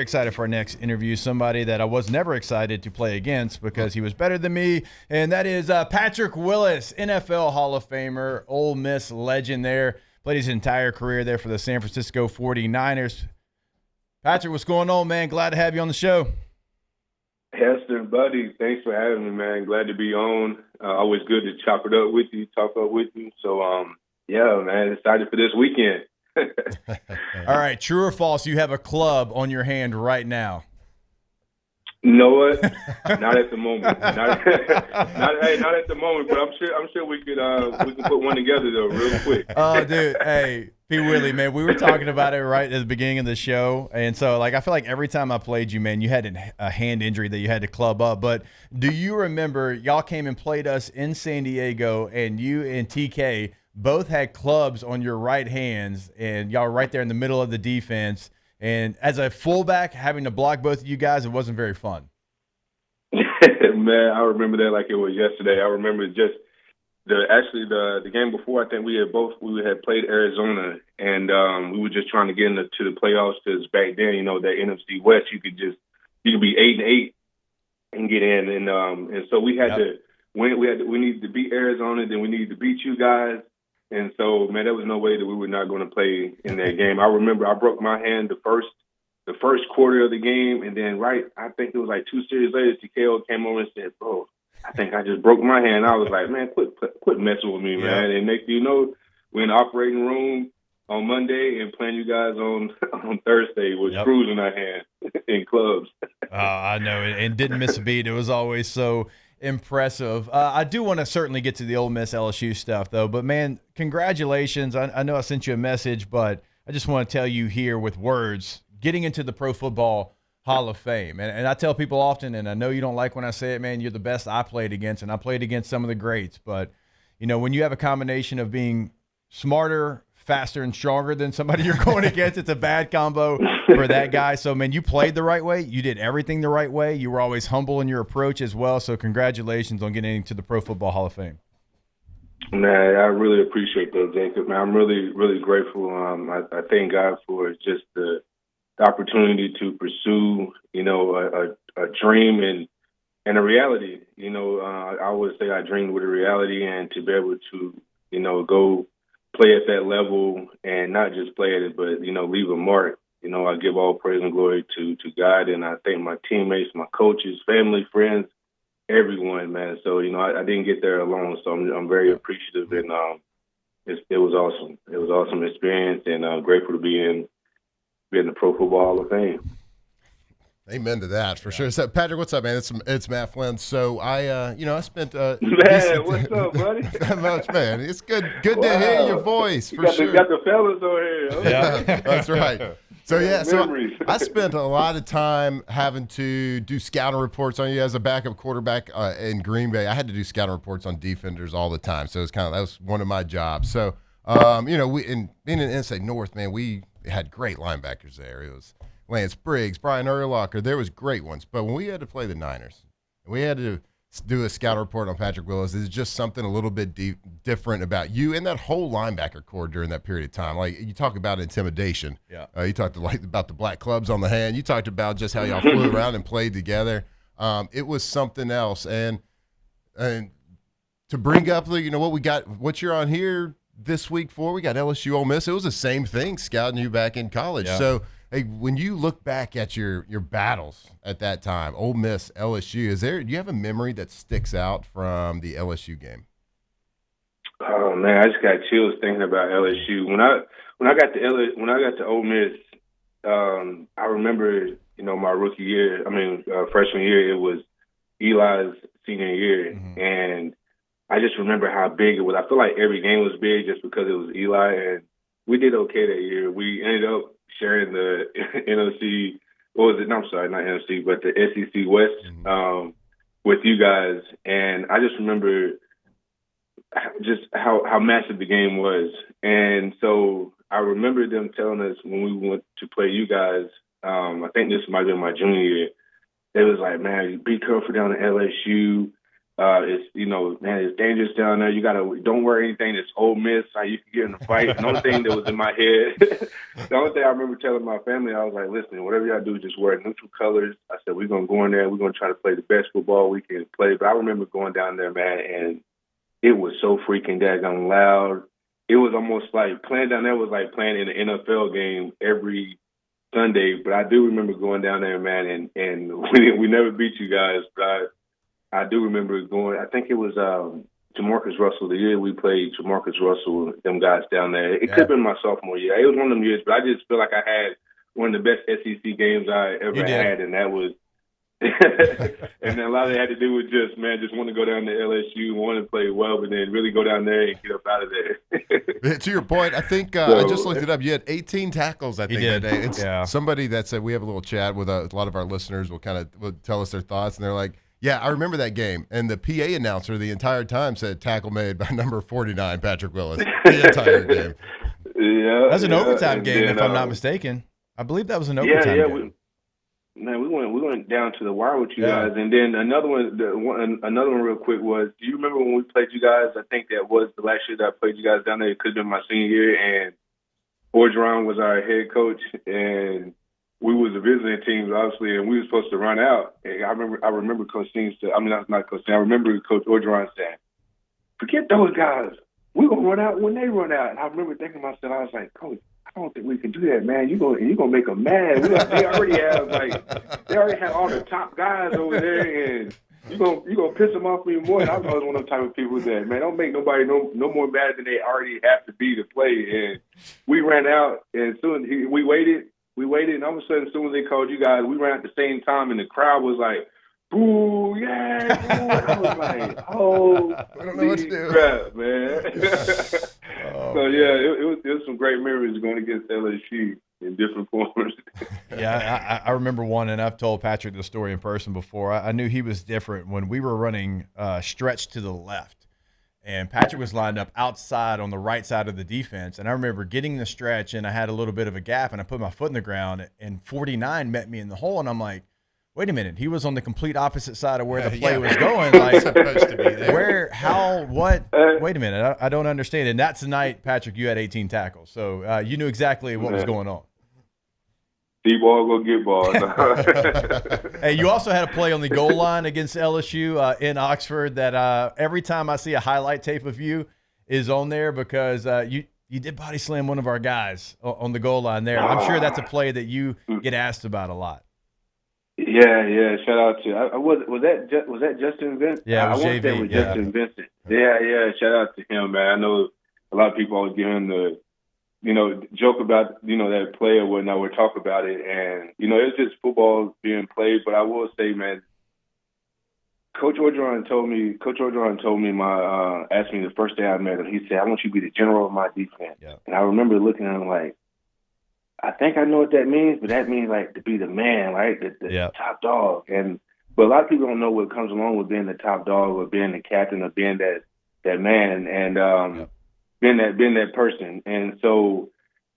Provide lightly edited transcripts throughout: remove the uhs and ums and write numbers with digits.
Excited for our next interview, somebody that I was never excited to play against because he was better than me, and that is Patrick Willis, NFL Hall of Famer, Ole Miss legend there. Played his entire career there for the San Francisco 49ers. Patrick, what's going on, man? Glad to have you on the show. Hester, buddy, thanks for having me, man. Glad to be on. Always good to chop it up with you, talk up with you. So, yeah, man, excited for this weekend. All right, true or false, you have a club on your hand right now? You know what? Not at the moment. Not at the moment, but I'm sure we can put one together though, real quick. Oh, dude, hey, P. Willie, man, we were talking about it right at the beginning of the show, and so I feel like every time I played you, man, you had a hand injury that you had to club up. But do you remember y'all came and played us in San Diego, and you and TK both had clubs on your right hands, and y'all were right there in the middle of the defense. And as a fullback, having to block both of you guys, it wasn't very fun. Man, I remember that like it was yesterday. I remember just the game before. I think we had played Arizona, and we were just trying to get into the playoffs because back then, you know, that NFC West, you could be 8-8 and get in, and so we had to win. We needed to beat Arizona, then we needed to beat you guys. And so, man, there was no way that we were not going to play in that game. I remember I broke my hand the first quarter of the game, and then I think it was like 2 series later, TKO came over and said, "Bro, I think I just broke my hand." I was like, "Man, quit messing with me, man." And next thing you know, we're in the operating room on Monday and playing you guys on Thursday with screws in our hand in clubs. I know, and didn't miss a beat. It was always so impressive. I do want to certainly get to the Ole Miss LSU stuff, though. But, man, congratulations. I know I sent you a message, but I just want to tell you here with words, getting into the Pro Football Hall of Fame. And I tell people often, and I know you don't like when I say it, man, you're the best I played against, and I played against some of the greats. But, you know, when you have a combination of being smarter, faster, and stronger than somebody you're going against, it's a bad combo for that guy. So, man, you played the right way. You did everything the right way. You were always humble in your approach as well. So congratulations on getting into the Pro Football Hall of Fame. Man, I really appreciate that, Jacob. Man, I'm really, really grateful. I thank God for just the opportunity to pursue, you know, a dream and a reality. You know, I always say I dreamed with a reality, and to be able to, you know, go play at that level and not just play at it, but, you know, leave a mark. You know, I give all praise and glory to God, and I thank my teammates, my coaches, family, friends, everyone, man. So, you know, I didn't get there alone, so I'm very appreciative, and it was awesome. It was an awesome experience, and I'm grateful to be in the Pro Football Hall of Fame. Amen to that, for sure. So, Patrick, what's up, man? It's Matt Flynn. So I spent man, what's up, buddy? That much, man. It's good to hear your voice, for sure. You got the fellas over here. Okay. Yeah, that's right. So, I spent a lot of time having to do scouting reports on you as a backup quarterback in Green Bay. I had to do scouting reports on defenders all the time, so that was one of my jobs. So, you know, being in NSA North, man, we had great linebackers there. It was Lance Briggs, Brian Urlacher. There was great ones. But when we had to play the Niners, we had to do a scout report on Patrick Willis. There's just something a little bit different about you and that whole linebacker core during that period of time. Like, you talk about intimidation. Yeah. You talked about the black clubs on the hand. You talked about just how y'all flew around and played together. It was something else. And to bring up you know what you're on here this week for, we got LSU-Ole Miss. It was the same thing scouting you back in college. Yeah. So, hey, when you look back at your battles at that time, Ole Miss, LSU, do you have a memory that sticks out from the LSU game? Oh man, I just got chills thinking about LSU. When I got to Ole Miss, I remember, you know, my rookie year. Freshman year. It was Eli's senior year, and I just remember how big it was. I feel like every game was big just because it was Eli, and we did okay that year. We ended up sharing the NFC. What was it? No, I'm sorry, not NFC, but the SEC West with you guys. And I just remember just how massive the game was. And so I remember them telling us when we went to play you guys, I think this might have been my junior year, they was like, man, be careful down at LSU. It's, man, it's dangerous down there. Don't wear anything that's Ole Miss. How you can get in a fight. And the only thing that was in my head, the only thing I remember telling my family, I was like, listen, whatever y'all do, just wear neutral colors. I said, we're going to go in there. We're going to try to play the best football we can play. But I remember going down there, man, and it was so freaking daggone loud. It was almost like playing down there was like playing in an NFL game every Sunday. But I do remember going down there, man, and we never beat you guys, but I do remember going. I think it was Jamarcus Russell. The year we played Jamarcus Russell, them guys down there. It could have been my sophomore year. It was one of them years, but I just feel like I had one of the best SEC games I ever had, and that was. And then a lot of it had to do with just want to go down to LSU, want to play well, but then really go down there and get up out of there. To your point, I think I just looked it up. You had 18 tackles, I think, that day. It's somebody that said we have a little chat with a lot of our listeners will tell us their thoughts, and they're like, yeah, I remember that game. And the PA announcer the entire time said tackle made by number 49, Patrick Willis, the entire game. Yeah, that was an overtime game, if I'm not mistaken. I believe that was an overtime game. We went down to the wire with you guys, and then another one real quick was, do you remember when we played you guys? I think that was the last year that I played you guys down there. It could have been my senior year, and Orgeron was our head coach, and we was the visiting teams, obviously, and we were supposed to run out. And I remember Coach Steen said, not Coach Steen, I remember Coach Orgeron saying, forget those guys. We're going to run out when they run out. And I remember thinking to myself, I was like, Coach, I don't think we can do that, man. You're gonna make them mad. They already have all the top guys over there, and you're gonna piss them off even more. And I was always one of those type of people that, man, don't make nobody no more mad than they already have to be to play. And we ran out, and soon we waited, and all of a sudden, as soon as they called you guys, we ran at the same time, and the crowd was like, boo, yeah, boo. And I was like, oh, I don't know what to do. Crap, man. So, yeah, it was some great memories going against LSU in different forms. Yeah, I remember one, and I've told Patrick the story in person before. I knew he was different when we were running stretch to the left, and Patrick was lined up outside on the right side of the defense. And I remember getting the stretch, and I had a little bit of a gap, and I put my foot in the ground, and 49 met me in the hole, and I'm like, wait a minute, he was on the complete opposite side of where the play was going. Like, supposed to be there. Where, how, what? Wait a minute, I don't understand. And that's the night, Patrick, you had 18 tackles. So you knew exactly what was going on. D-ball, go get ball. Hey, you also had a play on the goal line against LSU in Oxford that every time I see a highlight tape of you is on there because you did body slam one of our guys on the goal line there. I'm sure that's a play that you get asked about a lot. Yeah. Shout out to was that Justin Vincent? Yeah, it was JV. JV. With Justin Vincent. Yeah. Shout out to him, man. I know a lot of people always give him the, joke about that play or whatnot. We'll talk about it, and it's just football being played. But I will say, man, Coach Orgeron told me asked me the first day I met him. He said, "I want you to be the general of my defense." Yeah. And I remember looking at him like, I think I know what that means, but that means like to be the man, right? The top dog. But a lot of people don't know what comes along with being the top dog or being the captain or being that man and being that person. And so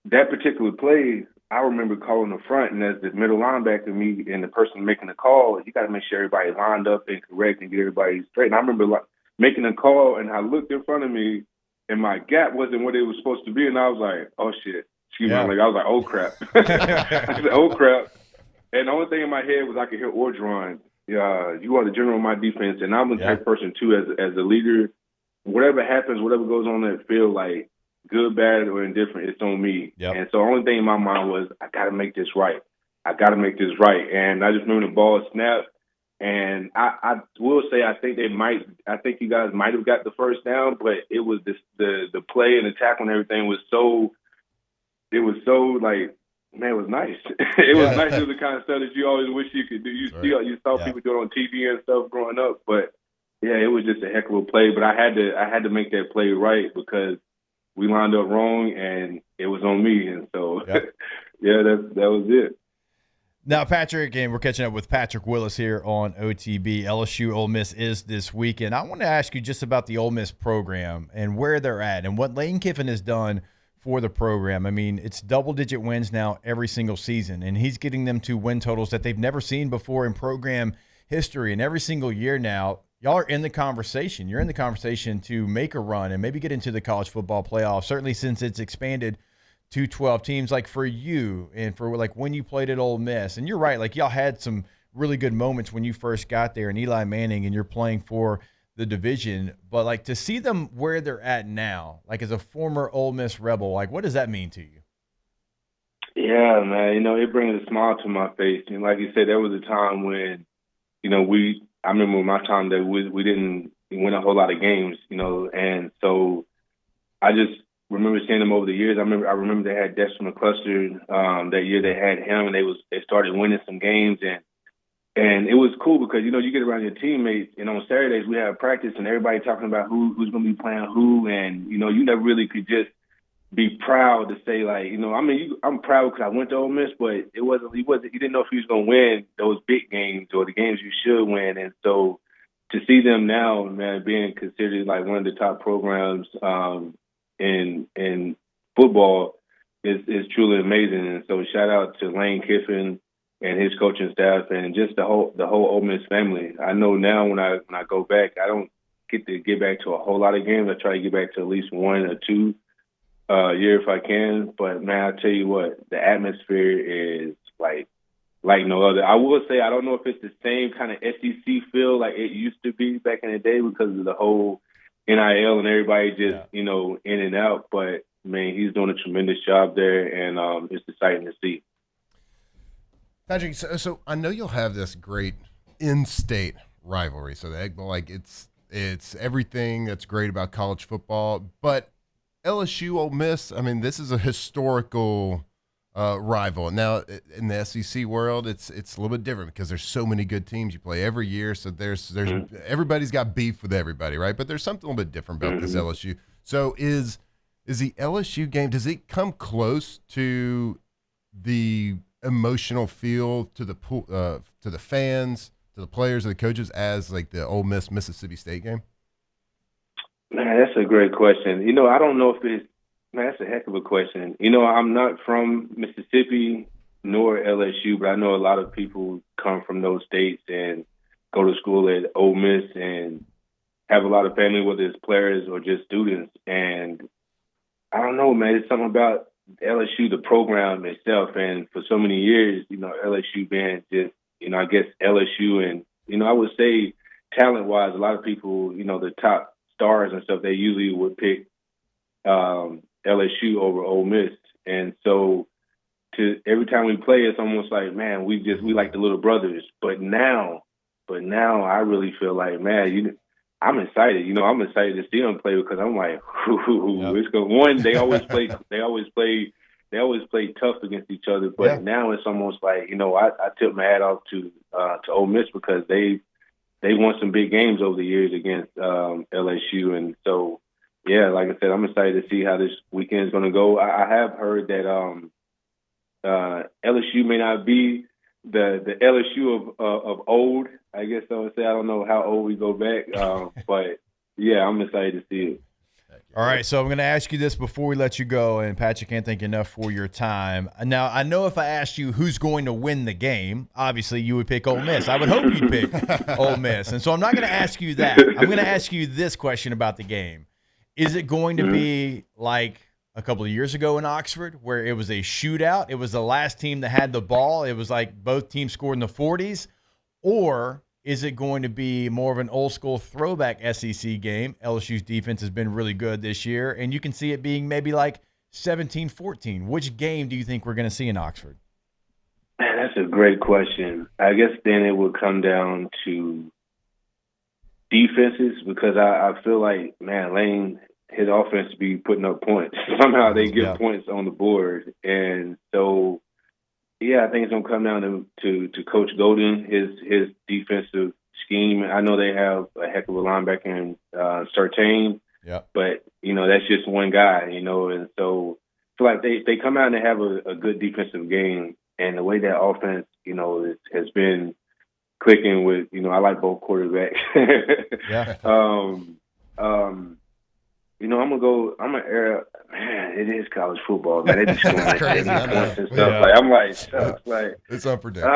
that particular play, I remember calling the front, and as the middle linebacker, me and the person making the call, you got to make sure everybody lined up and correct and get everybody straight. And I remember making a call, and I looked in front of me, and my gap wasn't what it was supposed to be, and I was like, oh shit. I was like, oh crap. I said, oh crap. And the only thing in my head was I could hear Orgeron, you are the general of my defense, and I'm the type of person too as a leader. Whatever happens, whatever goes on that field, like good, bad, or indifferent, it's on me. Yep. And so the only thing in my mind was I gotta make this right. And I just remember the ball snapped, and I will say I think you guys might have got the first down, but it was the play and the tackle and everything was so. It was so like, man, it was nice. It was nice. It was the kind of stuff that you always wish you could do. You saw people do it on TV and stuff growing up, but yeah, it was just a heck of a play. But I had to make that play right because we lined up wrong and it was on me. And so, that was it. Now, Patrick, and we're catching up with Patrick Willis here on OTB. LSU-Ole Miss is this weekend. I want to ask you just about the Ole Miss program and where they're at and what Lane Kiffin has done for the program. I mean, it's double-digit wins now every single season, and he's getting them to win totals that they've never seen before in program history. And every single year now, y'all are in the conversation. You're in the conversation to make a run and maybe get into the college football playoff, certainly since it's expanded to 12 teams. Like for you and for like when you played at Ole Miss, and you're right, like y'all had some really good moments when you first got there and Eli Manning and you're playing for the division, but like to see them where they're at now, like as a former Ole Miss Rebel, like what does that mean to you? Yeah, man. It brings a smile to my face. And like you said, there was a time when, I remember my time that we didn't win a whole lot of games, and so I just remember seeing them over the years. I remember they had Dexter McCluster that year. They had him, and they started winning some games, and it was cool because you get around your teammates, and on Saturdays we have practice, and everybody talking about who's going to be playing who, and you never really could just be proud to say like, I'm proud because I went to Ole Miss, but you didn't know if he was going to win those big games or the games you should win. And so to see them now, man, being considered like one of the top programs in football is truly amazing. And so shout out to Lane Kiffin and his coaching staff and just the whole Ole Miss family. I know now when I go back, I don't get to get back to a whole lot of games. I try to get back to at least one or two year if I can, but man, I tell you what, the atmosphere is like no other. I will say I don't know if it's the same kind of SEC feel like it used to be back in the day because of the whole NIL and everybody just in and out. But man, he's doing a tremendous job there, and it's exciting to see. Patrick, so I know you'll have this great in-state rivalry. So the Egg Bowl, like it's everything that's great about college football, but LSU-Ole Miss, I mean, this is a historical rival. Now, in the SEC world, it's a little bit different because there's so many good teams you play every year. So there's everybody's got beef with everybody, right? But there's something a little bit different about this LSU. So is the LSU game, does it come close to the emotional feel to the fans, to the players, to the coaches as like the Ole Miss Mississippi State game? Man, that's a great question. I don't know if that's a heck of a question. I'm not from Mississippi nor LSU, but I know a lot of people come from those states and go to school at Ole Miss and have a lot of family, whether it's players or just students. And I don't know, man, it's something about LSU, the program itself. And for so many years, LSU being just, I guess LSU and, I would say talent-wise, a lot of people, the top stars and stuff, they usually would pick LSU over Ole Miss. And so every time we play, it's almost like, man, we like the little brothers. But now I really feel like, man, I'm excited. I'm excited to see them play because I'm like, it's going. One, they always play tough against each other. But now it's almost like, I tip my hat off to Ole Miss because they won some big games over the years against LSU. And so, yeah, like I said, I'm excited to see how this weekend is going to go. I have heard that LSU may not be the LSU of old, I guess I would say. I don't know how old we go back, but, yeah, I'm excited to see it. All right, so I'm going to ask you this before we let you go, and Patrick, can't thank you enough for your time. Now, I know if I asked you who's going to win the game, obviously you would pick Ole Miss. I would hope you'd pick Ole Miss, and so I'm not going to ask you that. I'm going to ask you this question about the game. Is it going to be like a couple of years ago in Oxford where it was a shootout? It was the last team that had the ball. It was like both teams scored in the 40s, or is it going to be more of an old-school throwback SEC game? LSU's defense has been really good this year, and you can see it being maybe like 17-14. Which game do you think we're going to see in Oxford? Man, that's a great question. I guess then it would come down to defenses because I feel like, man, Lane, his offense be putting up points. Somehow they get points on the board. And so, yeah, I think it's going to come down to Coach Golden, his defensive scheme. I know they have a heck of a linebacker in Surtain, but, that's just one guy, and so I feel like they come out and they have a good defensive game. And the way that offense, has been clicking with, I like both quarterbacks. I'm gonna go. I'm gonna air. Man, it is college football, man. They just scoring like crazy. 70 points and stuff. Yeah. Like I'm like, shucks, like It's unpredictable.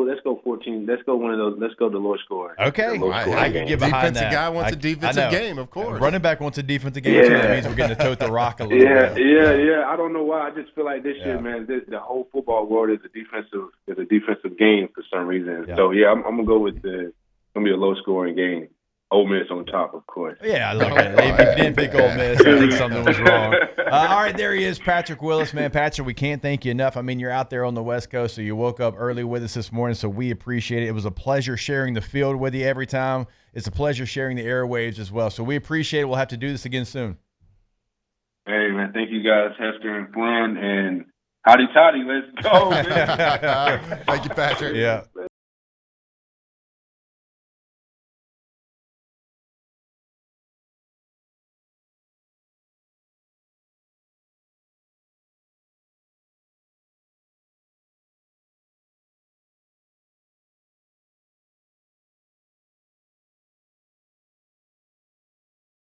Let's go 14. Let's go one of those. Let's go the low score. Okay, The low scoring I game. can get behind Defensive that. guy wants a defensive I know. game, of course. Running back wants a defensive game too. That means we're getting to tote the rock a little bit. Yeah. I don't know why. I just feel like this year, man, the whole football world is a defensive game for some reason. Yeah. So I'm gonna go with it's gonna be a low scoring game. Ole Miss on top, of course. Yeah, look at it. If you didn't pick Ole Miss, I think something was wrong. All right, there he is, Patrick Willis, man. Patrick, we can't thank you enough. I mean, you're out there on the West Coast, so you woke up early with us this morning, so we appreciate it. It was a pleasure sharing the field with you every time. It's a pleasure sharing the airwaves as well, so we appreciate it. We'll have to do this again soon. Hey, man, thank you guys, Hester and Flynn, and howdy toddy. Let's go, man. Thank you, Patrick. Yeah.